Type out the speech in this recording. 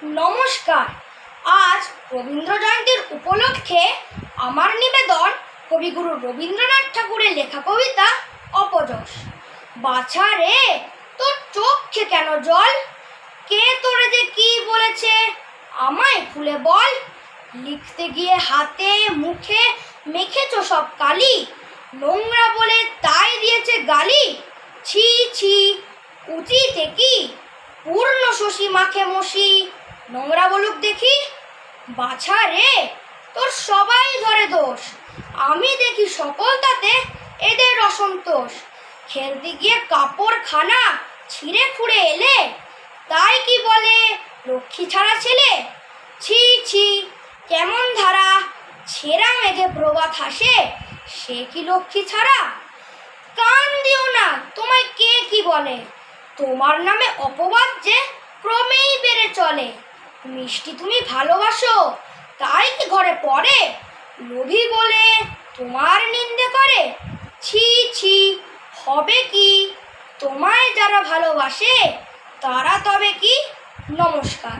নমস্কার। আজ রবীন্দ্র জয়ন্তীর উপলক্ষে আমার নিবেদন কবিগুরু রবীন্দ্রনাথ ঠাকুরের লেখা কবিতা অপযশ। বাছা রে, তোর চোখে কেন জল? কে তোরে যে কি বলেছে আমায় খুলে বল। লিখতে গিয়ে হাতে মুখে মেখেছ সব কালি, নোংরা বলে তাই দিয়েছে গালি। ছি ছি, উচিত কি পূর্ণ শশী মাখে মশি, নোংরা বলুক দেখি। বাছা রে, তোর সবাই ধরে দোষ, আমি দেখি সকল তাতে এদের অসন্তোষ। খেলতে গিয়ে কাপড় খানা ছিঁড়ে খুঁড়ে এলে, তাই কি বলে লক্ষ্মী ছাড়া ছেলে। ছি ছি, কেমন ধারা, ছেঁড়া মেঘে প্রভাত হাসে, সে কি লক্ষ্মী ছাড়া। কান দিও না, তোমায় কে কি বলে, তোমার নামে অপবাদ যে ক্রমেই বেড়ে চলে। মিষ্টি তুমি ভালোবাসো, তাই কি ঘরে পড়ে, লোভী বলে তোমার নিন্দে করে। ছি ছি, হবে কি, তোমায় যারা ভালোবাসে তারা তবে কি। নমস্কার।